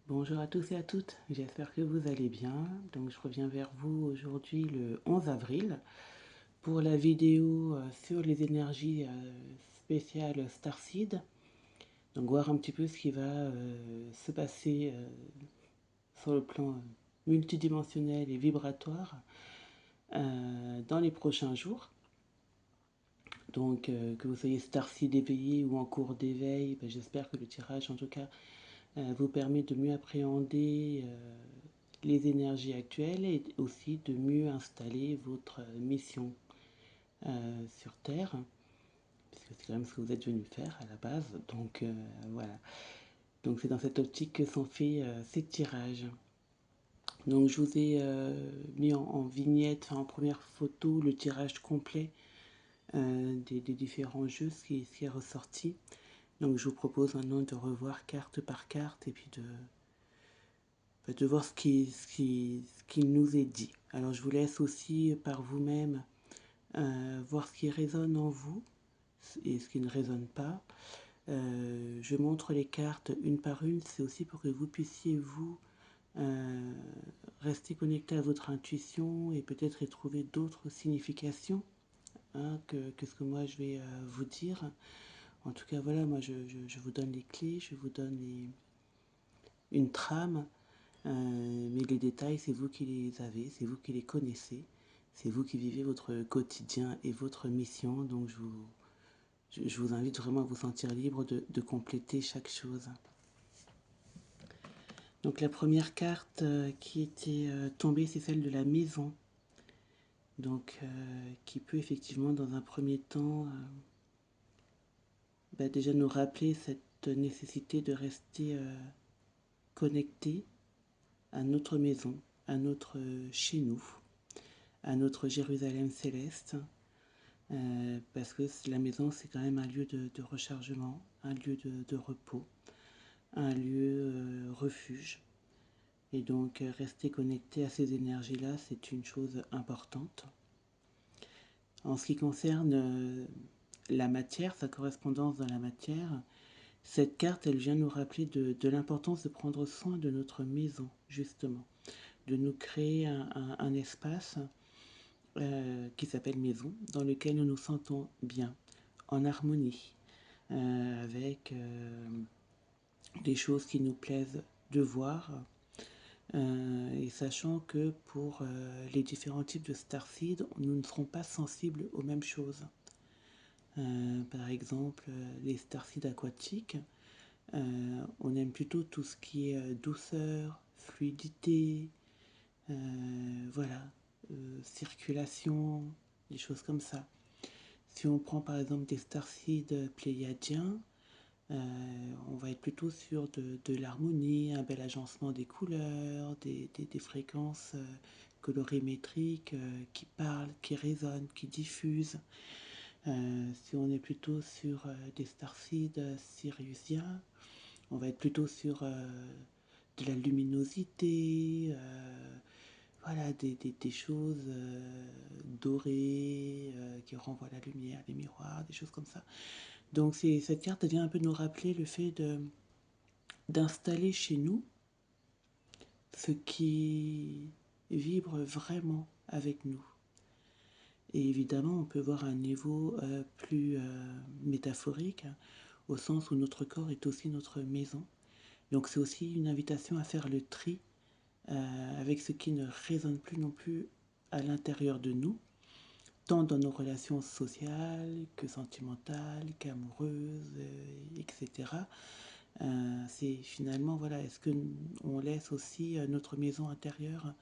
Bonjour à tous et à toutes, j'espère que vous allez bien. Donc je reviens vers vous aujourd'hui le 11 avril pour la vidéo sur les énergies spéciales Starseed. Donc voir un petit peu ce qui va se passer sur le plan multidimensionnel et vibratoire dans les prochains jours. Donc que vous soyez Starseed éveillé ou en cours d'éveil, j'espère que le tirage en tout cas vous permet de mieux appréhender les énergies actuelles et aussi de mieux installer votre mission sur Terre, puisque c'est quand même ce que vous êtes venu faire à la base. Donc voilà. Donc c'est dans cette optique que sont faits ces tirages. Donc je vous ai mis en vignette, enfin, en première photo, le tirage complet des différents jeux, ce qui est ressorti. Donc je vous propose maintenant de revoir carte par carte et puis de voir ce qui nous est dit. Alors je vous laisse aussi par vous-même voir ce qui résonne en vous et ce qui ne résonne pas. Je montre les cartes une par une, c'est aussi pour que vous puissiez vous rester connecté à votre intuition et peut-être y trouver d'autres significations que ce que moi je vais vous dire. En tout cas, voilà, moi je vous donne les clés, je vous donne une trame. Mais les détails, c'est vous qui les avez, c'est vous qui les connaissez, c'est vous qui vivez votre quotidien et votre mission. Donc je vous invite vraiment à vous sentir libre de compléter chaque chose. Donc la première carte qui était tombée, c'est celle de la maison. Donc qui peut effectivement dans un premier temps déjà nous rappeler cette nécessité de rester connecté à notre maison, à notre chez nous, à notre Jérusalem céleste, parce que la maison, c'est quand même un lieu de rechargement, un lieu de repos, un lieu refuge. Et donc, rester connecté à ces énergies-là, c'est une chose importante. En ce qui concerne la matière, sa correspondance dans la matière, cette carte, elle vient nous rappeler de l'importance de prendre soin de notre maison, justement, de nous créer un espace qui s'appelle maison, dans lequel nous nous sentons bien, en harmonie, avec des choses qui nous plaisent de voir, et sachant que pour les différents types de starseed, nous ne serons pas sensibles aux mêmes choses. Par exemple, les starseed aquatiques, on aime plutôt tout ce qui est douceur, fluidité, voilà, circulation, des choses comme ça. Si on prend par exemple des starseed pléiadiens, on va être plutôt sur de l'harmonie, un bel agencement des couleurs, des fréquences colorimétriques qui parlent, qui résonnent, qui diffusent. Si on est plutôt sur des starseed siriusiens, on va être plutôt sur de la luminosité, voilà, des choses dorées qui renvoient la lumière, les miroirs, des choses comme ça. Donc cette carte vient un peu nous rappeler le fait d'installer chez nous ce qui vibre vraiment avec nous. Et évidemment, on peut voir un niveau plus métaphorique, au sens où notre corps est aussi notre maison. Donc c'est aussi une invitation à faire le tri avec ce qui ne résonne plus non plus à l'intérieur de nous, tant dans nos relations sociales que sentimentales, qu'amoureuses, etc. C'est finalement, voilà, est-ce qu'on laisse aussi notre maison intérieure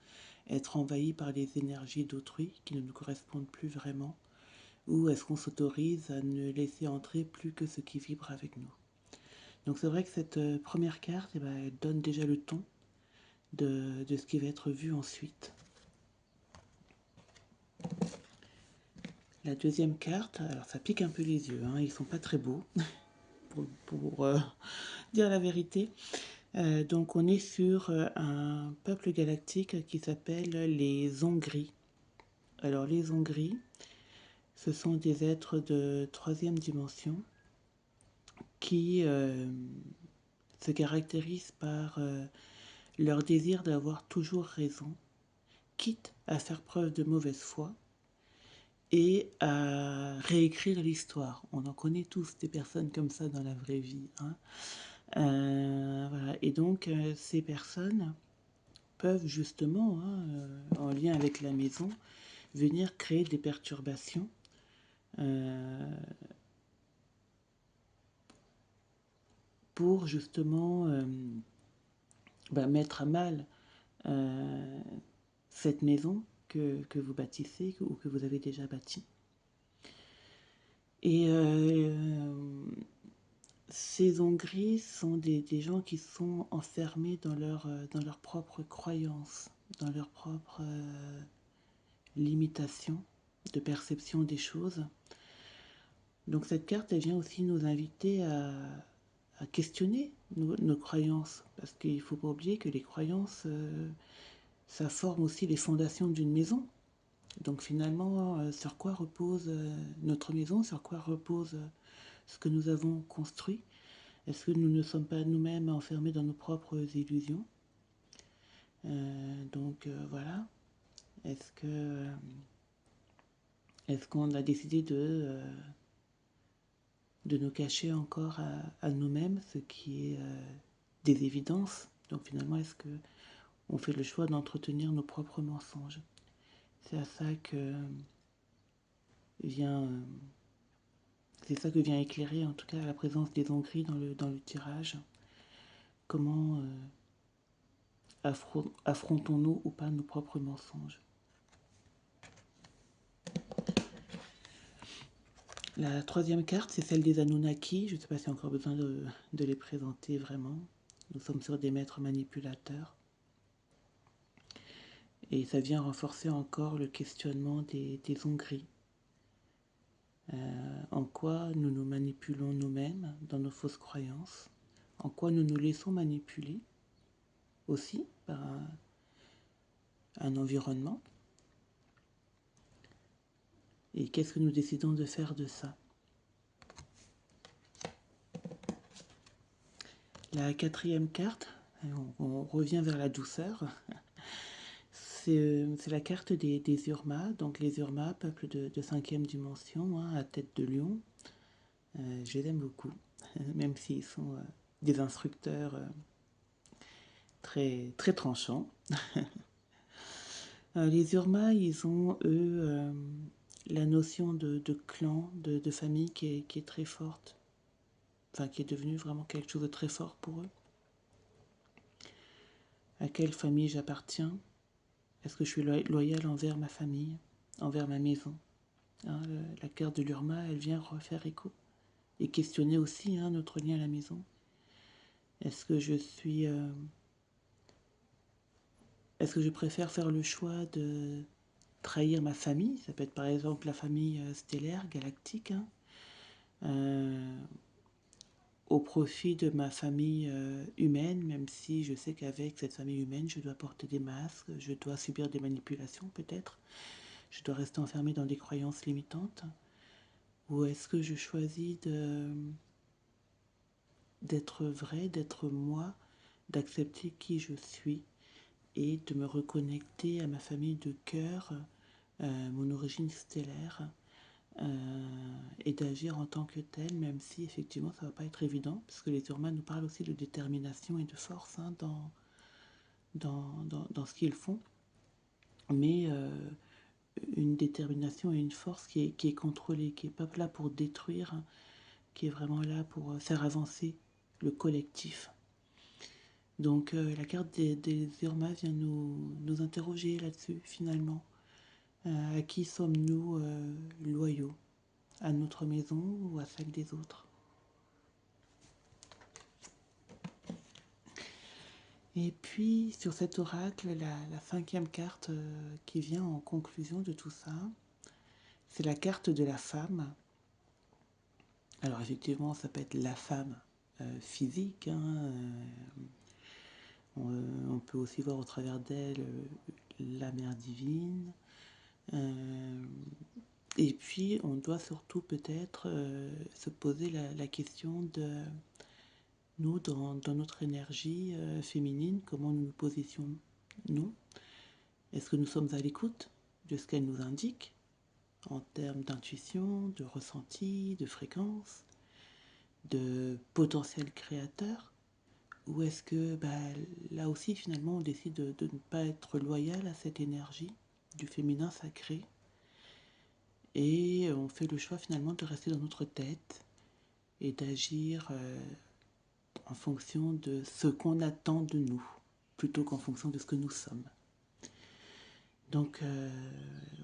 être envahie par les énergies d'autrui qui ne nous correspondent plus vraiment, ou est-ce qu'on s'autorise à ne laisser entrer plus que ce qui vibre avec nous. Donc c'est vrai que cette première carte, elle donne déjà le ton de ce qui va être vu ensuite. La deuxième carte, alors ça pique un peu les yeux, ils sont pas très beaux, pour dire la vérité. Donc on est sur un peuple galactique qui s'appelle les Ongris. Alors les Ongris, ce sont des êtres de troisième dimension qui se caractérisent par leur désir d'avoir toujours raison, quitte à faire preuve de mauvaise foi et à réécrire l'histoire. On en connaît tous des personnes comme ça dans la vraie vie, hein. Voilà. Et donc, ces personnes peuvent justement, hein, en lien avec la maison, venir créer des perturbations pour justement mettre à mal cette maison que vous bâtissez ou que vous avez déjà bâtie. Et ces hongries sont des gens qui sont enfermés dans leur propre croyance, dans leur propre limitation de perception des choses. Donc cette carte, elle vient aussi nous inviter à questionner nos croyances, parce qu'il ne faut pas oublier que les croyances, ça forme aussi les fondations d'une maison. Donc finalement, sur quoi repose notre maison, sur quoi repose ce que nous avons construit? Est-ce que nous ne sommes pas nous-mêmes enfermés dans nos propres illusions? Voilà. Est-ce qu'on a décidé de nous cacher encore à nous-mêmes ce qui est des évidences? Donc finalement, est-ce que on fait le choix d'entretenir nos propres mensonges? C'est à ça que vient c'est ça que vient éclairer en tout cas la présence des hongries dans le tirage. Comment affrontons-nous ou pas nos propres mensonges? La troisième carte, c'est celle des Anunnaki. Je ne sais pas s'il y a encore besoin de les présenter vraiment. Nous sommes sur des maîtres manipulateurs. Et ça vient renforcer encore le questionnement des hongries. En quoi nous nous manipulons nous-mêmes dans nos fausses croyances? En quoi nous nous laissons manipuler aussi par un environnement? Et qu'est-ce que nous décidons de faire de ça? La quatrième carte, on revient vers la douceur. C'est la carte des Urma. Donc les Urma, peuple de cinquième dimension, hein, à tête de lion. Je les aime beaucoup, même s'ils sont des instructeurs très, très tranchants. Les Urma, ils ont, eux, la notion de clan, de famille qui est très forte. Enfin, qui est devenue vraiment quelque chose de très fort pour eux. À quelle famille j'appartiens? Est-ce que je suis loyal envers ma famille, envers ma maison? Hein, la carte de l'Urma, elle vient refaire écho. Et questionner aussi notre lien à la maison. Est-ce que je suis... est-ce que je préfère faire le choix de trahir ma famille? Ça peut être par exemple la famille stellaire, galactique, au profit de ma famille humaine, même si je sais qu'avec cette famille humaine, je dois porter des masques, je dois subir des manipulations peut-être, je dois rester enfermé dans des croyances limitantes. Ou est-ce que je choisis d'être vrai, d'être moi, d'accepter qui je suis et de me reconnecter à ma famille de cœur, mon origine stellaire, et d'agir en tant que telle, même si effectivement ça ne va pas être évident, parce que les Urmas nous parlent aussi de détermination et de force dans ce qu'ils font, mais une détermination et une force qui est contrôlée, qui n'est pas là pour détruire, qui est vraiment là pour faire avancer le collectif. Donc la carte des Urmas vient nous interroger là-dessus finalement. À qui sommes-nous loyaux? À notre maison ou à celle des autres? Et puis sur cet oracle, la cinquième carte qui vient en conclusion de tout ça, c'est la carte de la femme. Alors effectivement, ça peut être la femme physique, on peut aussi voir au travers d'elle la mère divine. Et puis, on doit surtout peut-être se poser la question nous, dans notre énergie féminine, comment nous nous positionnons. Est-ce que nous sommes à l'écoute de ce qu'elle nous indique en termes d'intuition, de ressenti, de fréquence, de potentiel créateur? Ou est-ce que là aussi finalement on décide de ne pas être loyal à cette énergie du féminin sacré et on fait le choix finalement de rester dans notre tête et d'agir en fonction de ce qu'on attend de nous plutôt qu'en fonction de ce que nous sommes. Donc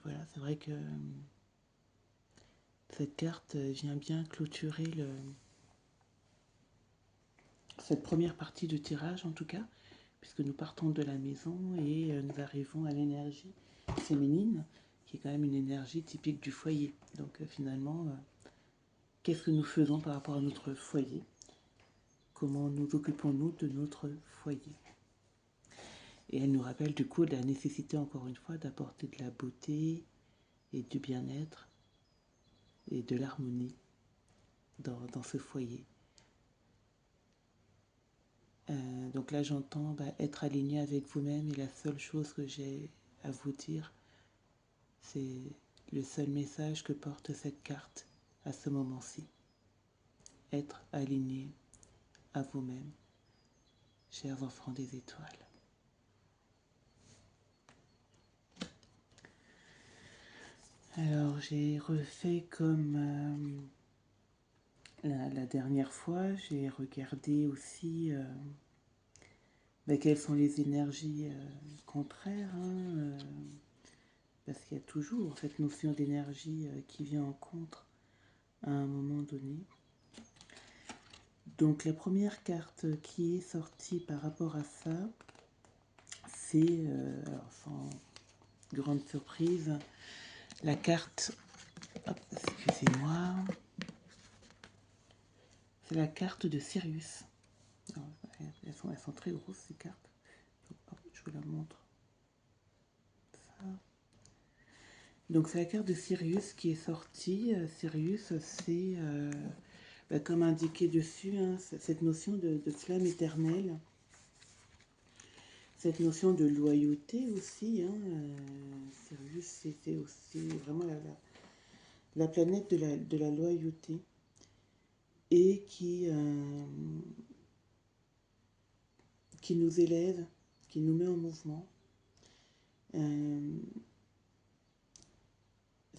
voilà, c'est vrai que cette carte vient bien clôturer cette première partie de tirage en tout cas, puisque nous partons de la maison et nous arrivons à l'énergie féminine, qui est quand même une énergie typique du foyer. Donc finalement, qu'est-ce que nous faisons par rapport à notre foyer? Comment nous occupons-nous de notre foyer? Et elle nous rappelle du coup la nécessité, encore une fois, d'apporter de la beauté et du bien-être et de l'harmonie dans ce foyer. Donc là, j'entends être aligné avec vous-même et la seule chose que j'ai à vous dire, c'est le seul message que porte cette carte à ce moment-ci. Être aligné à vous-même, chers enfants des étoiles. Alors, j'ai refait comme la dernière fois, j'ai regardé aussi quelles sont les énergies contraires, parce qu'il y a toujours cette notion d'énergie qui vient en contre à un moment donné. Donc la première carte qui est sortie par rapport à ça, c'est, alors sans grande surprise, la carte, excusez-moi, c'est la carte de Sirius. Alors, elles sont très grosses ces cartes. Je vous la montre. Ça. Donc c'est la carte de Sirius qui est sortie. Sirius, c'est comme indiqué dessus, cette notion de flamme éternelle, cette notion de loyauté aussi. Sirius, c'était aussi vraiment la planète de la loyauté et qui nous élève, qui nous met en mouvement.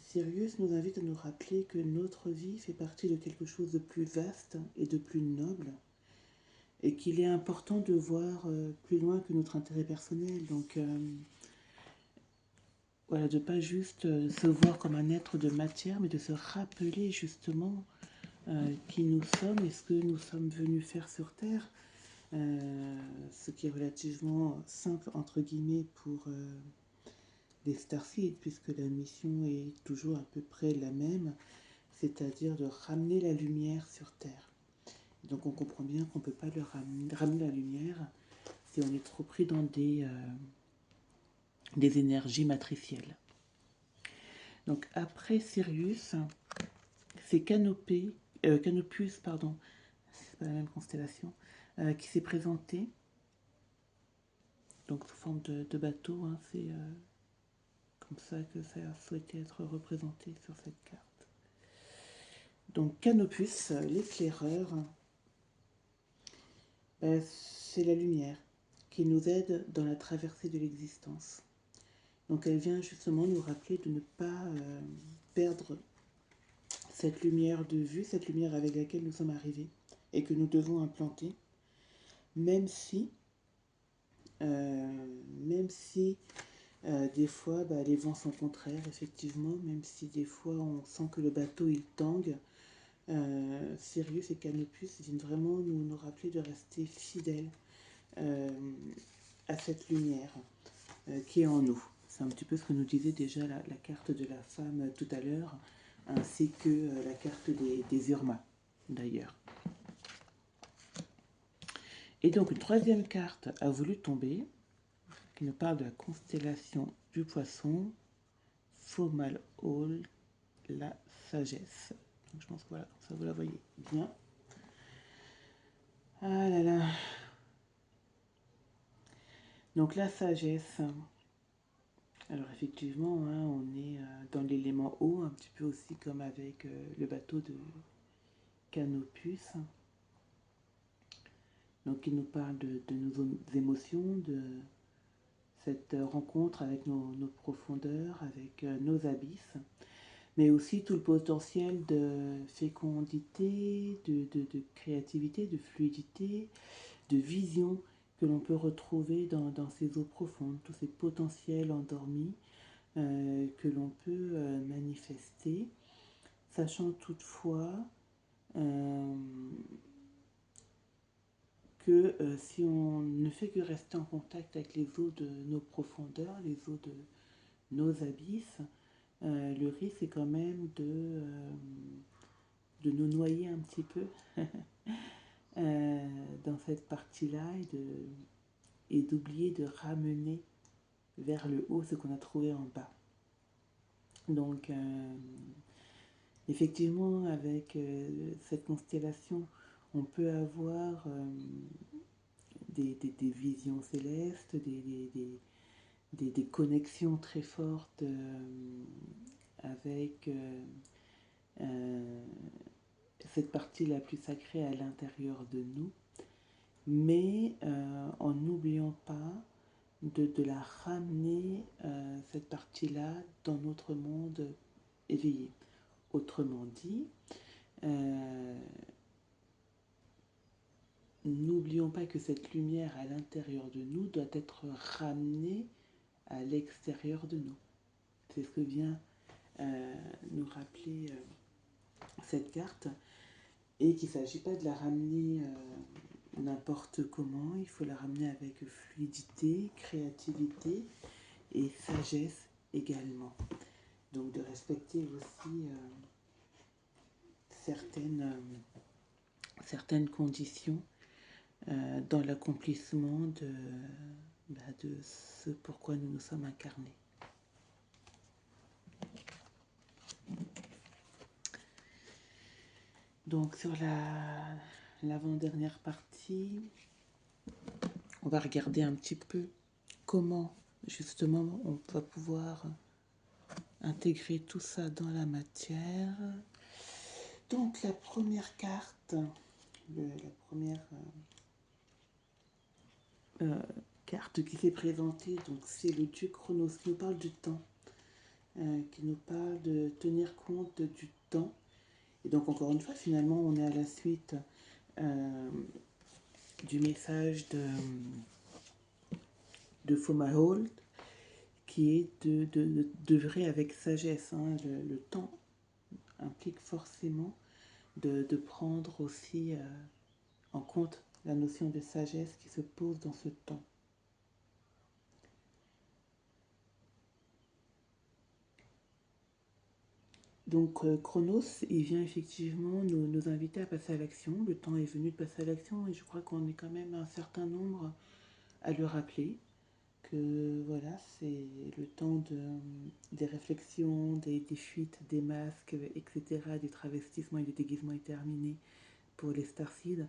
Sirius nous invite à nous rappeler que notre vie fait partie de quelque chose de plus vaste et de plus noble, et qu'il est important de voir plus loin que notre intérêt personnel. Donc voilà, de ne pas juste se voir comme un être de matière, mais de se rappeler justement qui nous sommes et ce que nous sommes venus faire sur Terre, ce qui est relativement simple entre guillemets pour les Starseeds, puisque la mission est toujours à peu près la même, c'est-à-dire de ramener la lumière sur Terre. Donc on comprend bien qu'on ne peut pas ramener la lumière si on est trop pris dans des énergies matricielles. Donc après Sirius, c'est Canopus, pardon, c'est pas la même constellation, qui s'est présenté, donc sous forme de bateau, c'est comme ça que ça a souhaité être représenté sur cette carte. Donc Canopus, l'éclaireur, c'est la lumière qui nous aide dans la traversée de l'existence. Donc elle vient justement nous rappeler de ne pas perdre cette lumière de vue, cette lumière avec laquelle nous sommes arrivés et que nous devons implanter, même si des fois les vents sont contraires, effectivement, même si des fois on sent que le bateau il tangue. Sirius et Canopus viennent vraiment nous rappeler de rester fidèles à cette lumière qui est en nous. C'est un petit peu ce que nous disait déjà la carte de la femme tout à l'heure, ainsi que la carte des Urmas, d'ailleurs. Et donc une troisième carte a voulu tomber, qui nous parle de la constellation du Poisson, Fomalhaut, la sagesse. Donc je pense que voilà, ça vous la voyez bien. Ah là là. Donc la sagesse. Alors effectivement, hein, on est dans l'élément eau, un petit peu aussi comme avec le bateau de Canopus. Donc il nous parle de nos émotions, de cette rencontre avec nos profondeurs, avec nos abysses, mais aussi tout le potentiel de fécondité, de créativité, de fluidité, de vision que l'on peut retrouver dans ces eaux profondes, tous ces potentiels endormis que l'on peut manifester, sachant toutefois euh, que si on ne fait que rester en contact avec les eaux de nos profondeurs, les eaux de nos abysses, le risque est quand même de nous noyer un petit peu dans cette partie-là et d'oublier de ramener vers le haut ce qu'on a trouvé en bas. Donc, effectivement, avec cette constellation, on peut avoir des visions célestes, des connexions très fortes avec cette partie la plus sacrée à l'intérieur de nous, mais en n'oubliant pas de la ramener, cette partie-là, dans notre monde éveillé. Autrement dit, n'oublions pas que cette lumière à l'intérieur de nous doit être ramenée à l'extérieur de nous. C'est ce que vient nous rappeler cette carte, et qu'il ne s'agit pas de la ramener n'importe comment, il faut la ramener avec fluidité, créativité et sagesse également. Donc de respecter aussi certaines conditions dans l'accomplissement de ce pourquoi nous nous sommes incarnés. Donc sur l'avant-dernière partie, on va regarder un petit peu comment justement on va pouvoir intégrer tout ça dans la matière. Donc la première carte, la première carte qui s'est présentée, donc c'est le dieu Chronos qui nous parle du temps, qui nous parle de tenir compte du temps. Et donc encore une fois, finalement, on est à la suite du message de Fomalhaut, qui est d'œuvrer avec sagesse. Hein. Le temps implique forcément de prendre aussi en compte la notion de sagesse qui se pose dans ce temps. Donc Chronos, il vient effectivement nous inviter à passer à l'action. Le temps est venu de passer à l'action et je crois qu'on est quand même un certain nombre à le rappeler que voilà, c'est le temps des réflexions, des fuites, des masques, etc., des travestissements et des déguisements est terminé pour les starseeds.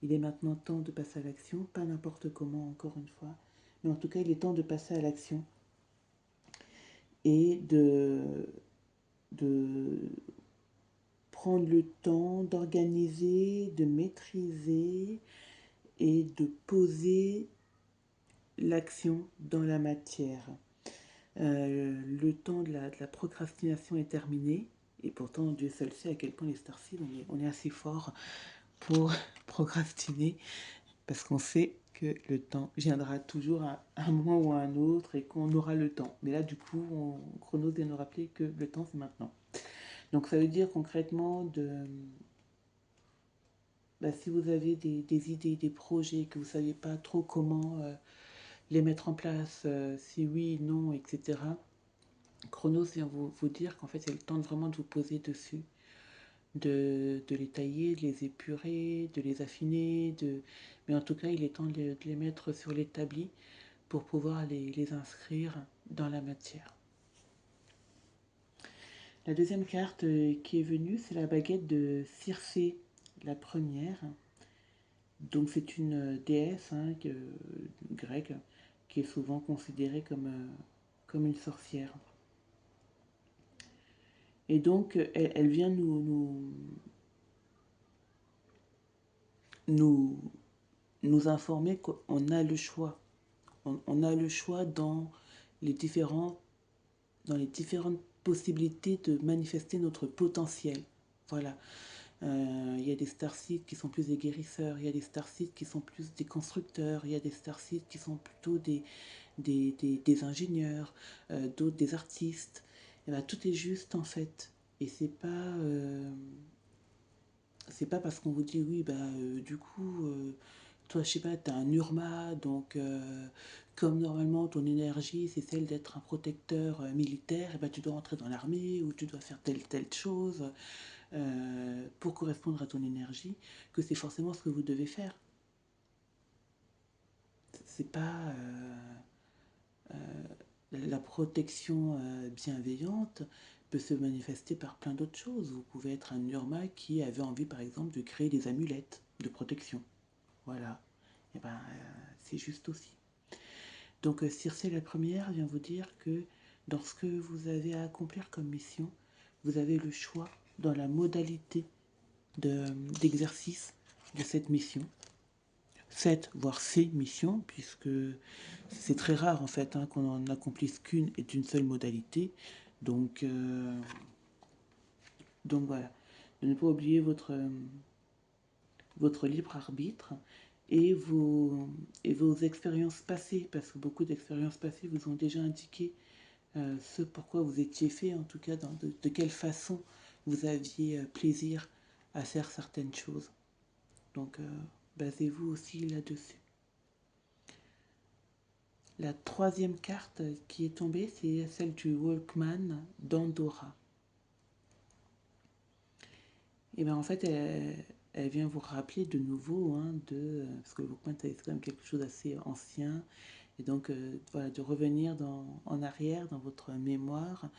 Il est maintenant temps de passer à l'action, pas n'importe comment encore une fois, mais en tout cas il est temps de passer à l'action et de prendre le temps d'organiser, de maîtriser et de poser l'action dans la matière. Le temps de la procrastination est terminé, et pourtant Dieu seul sait à quel point les starseeds, on est assez fort pour procrastiner, parce qu'on sait que le temps viendra toujours à un moment ou à un autre et qu'on aura le temps. Mais là, du coup, Chronos vient nous rappeler que le temps, c'est maintenant. Donc ça veut dire concrètement si vous avez des idées, des projets, que vous ne savez pas trop comment les mettre en place, si oui, non, etc. Chronos vient vous dire qu'en fait c'est le temps vraiment de vous poser dessus, de les tailler, de les épurer, de les affiner, mais en tout cas il est temps de les mettre sur l'établi pour pouvoir les inscrire dans la matière. La deuxième carte qui est venue, c'est la baguette de Circé, la première, Donc c'est une déesse grecque qui est souvent considérée comme une sorcière. Et donc elle vient nous, nous informer qu'on a le choix. On a le choix les différents, dans les différentes possibilités de manifester notre potentiel. Voilà. Il y a des starseeds qui sont plus des guérisseurs, il y a des starseeds qui sont plus des constructeurs, il y a des starseeds qui sont plutôt des ingénieurs, d'autres des artistes. Et ben, tout est juste en fait. Et c'est pas parce qu'on vous dit oui, bah, du coup, toi, je sais pas, tu as un Urma, donc comme normalement ton énergie, c'est celle d'être un protecteur militaire, et ben, tu dois entrer dans l'armée ou tu dois faire telle chose pour correspondre à ton énergie, que c'est forcément ce que vous devez faire. C'est pas la protection bienveillante peut se manifester par plein d'autres choses. Vous pouvez être un Urma qui avait envie, par exemple, de créer des amulettes de protection. Voilà. Et ben, c'est juste aussi. Donc, Circé la première vient vous dire que dans ce que vous avez à accomplir comme mission, vous avez le choix dans la modalité d'exercice de cette mission. Cette, voire ces missions, puisque c'est très rare en fait qu'on en accomplisse qu'une et d'une seule modalité. Donc, donc voilà. De ne pas oublier votre libre arbitre et vos expériences passées, parce que beaucoup d'expériences passées vous ont déjà indiqué ce pourquoi vous étiez fait, en tout cas de quelle façon vous aviez plaisir à faire certaines choses. Donc basez-vous aussi là-dessus. La troisième carte qui est tombée, c'est celle du Walkman d'Andorra. Et bien en fait, elle vient vous rappeler de nouveau, parce que le Walkman c'est quand même quelque chose d'assez ancien, et donc voilà, de revenir en arrière dans votre mémoire,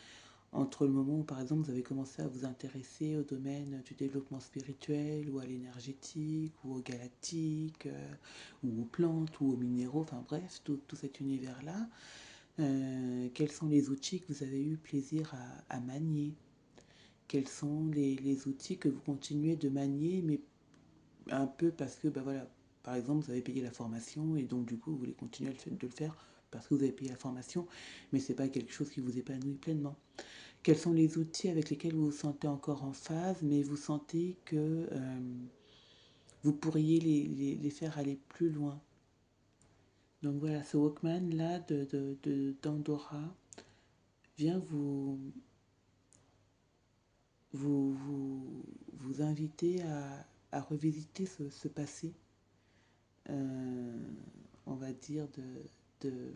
entre le moment où par exemple vous avez commencé à vous intéresser au domaine du développement spirituel, ou à l'énergétique, ou au galactique, ou aux plantes, ou aux minéraux, enfin bref, tout cet univers-là. Quels sont les outils que vous avez eu plaisir à manier? Quels sont les outils que vous continuez de manier, mais un peu parce que, bah voilà, par exemple, vous avez payé la formation et donc du coup, vous voulez continuer de le faire parce que vous avez payé la formation, mais c'est pas quelque chose qui vous épanouit pleinement. Quels sont les outils avec lesquels vous vous sentez encore en phase, mais vous sentez que vous pourriez les faire aller plus loin? Donc voilà, ce Walkman là d'Andorra vient vous inviter à revisiter ce passé, euh, on va dire, de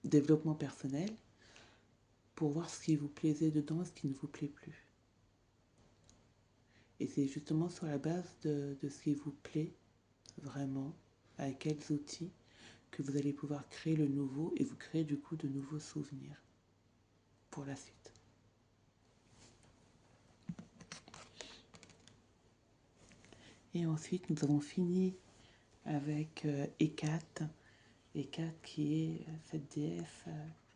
développement personnel, pour voir ce qui vous plaisait dedans et ce qui ne vous plaît plus. Et c'est justement sur la base de ce qui vous plaît vraiment, avec quels outils, que vous allez pouvoir créer le nouveau et vous créer du coup de nouveaux souvenirs pour la suite. Et ensuite, nous avons fini avec Hécate. Hécate qui est cette déesse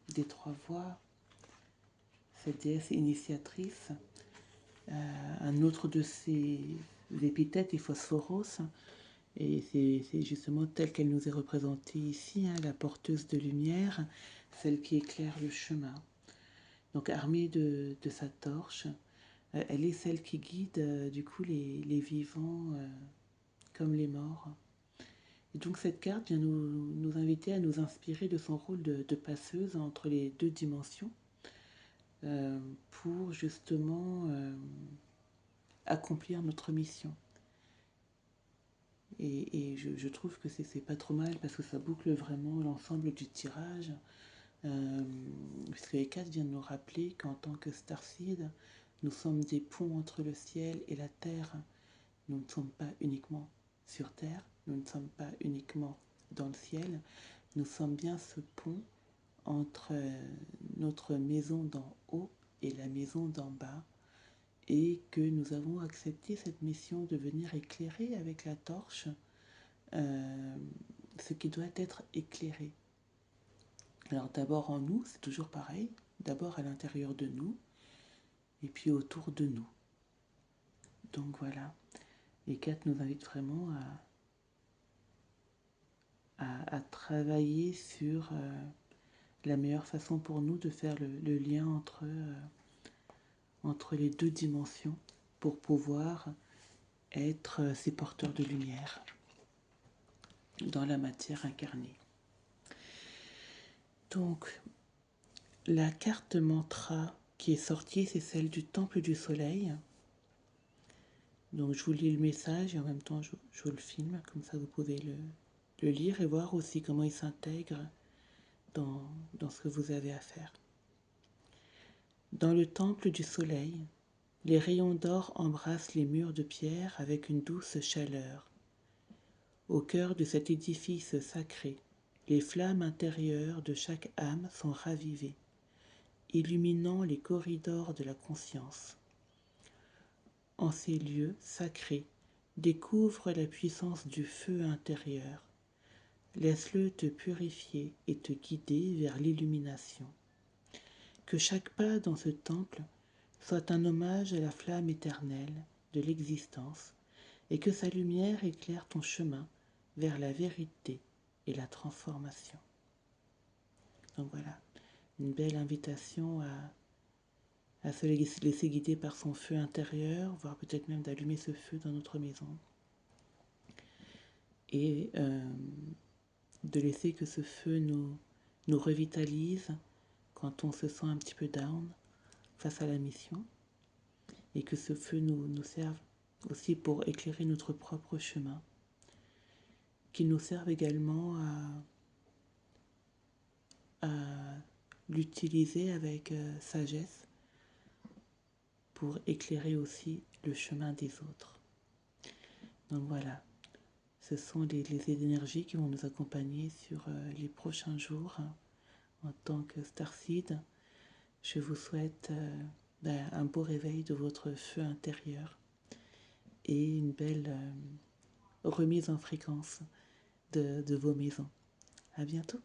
des trois voies, cette déesse initiatrice. Un autre de ses épithètes est Phosphoros, et c'est justement telle qu'elle nous est représentée ici, la porteuse de lumière, celle qui éclaire le chemin. Donc armée de sa torche, elle est celle qui guide du coup les vivants comme les morts. Et donc cette carte vient nous inviter à nous inspirer de son rôle de passeuse entre les deux dimensions, pour justement accomplir notre mission. Et je trouve que c'est pas trop mal parce que ça boucle vraiment l'ensemble du tirage. Puisque Hécate vient de nous rappeler qu'en tant que Starseed, nous sommes des ponts entre le ciel et la terre. Nous ne sommes pas uniquement sur terre, nous ne sommes pas uniquement dans le ciel, nous sommes bien ce pont entre notre maison d'en haut et la maison d'en bas, et que nous avons accepté cette mission de venir éclairer avec la torche ce qui doit être éclairé. Alors d'abord en nous, c'est toujours pareil, d'abord à l'intérieur de nous, et puis autour de nous. Donc voilà, et Kat nous invite vraiment à travailler sur la meilleure façon pour nous de faire le lien entre les deux dimensions pour pouvoir être ces porteurs de lumière dans la matière incarnée. Donc, la carte mantra qui est sortie, c'est celle du Temple du Soleil. Donc, je vous lis le message et en même temps, je vous le filme. Comme ça, vous pouvez le lire et voir aussi comment il s'intègre dans ce que vous avez à faire. Dans le Temple du Soleil, les rayons d'or embrassent les murs de pierre avec une douce chaleur. Au cœur de cet édifice sacré, les flammes intérieures de chaque âme sont ravivées, illuminant les corridors de la conscience. En ces lieux sacrés, découvre la puissance du feu intérieur. Laisse-le te purifier et te guider vers l'illumination. Que chaque pas dans ce temple soit un hommage à la flamme éternelle de l'existence et que sa lumière éclaire ton chemin vers la vérité et la transformation. Donc voilà, une belle invitation à se laisser guider par son feu intérieur, voire peut-être même d'allumer ce feu dans notre maison. Et de laisser que ce feu nous revitalise quand on se sent un petit peu down face à la mission. Et que ce feu nous serve aussi pour éclairer notre propre chemin. Qu'il nous serve également à l'utiliser avec sagesse pour éclairer aussi le chemin des autres. Donc voilà, ce sont les énergies qui vont nous accompagner sur les prochains jours en tant que Starseed. Je vous souhaite un beau réveil de votre feu intérieur et une belle remise en fréquence de vos maisons. À bientôt.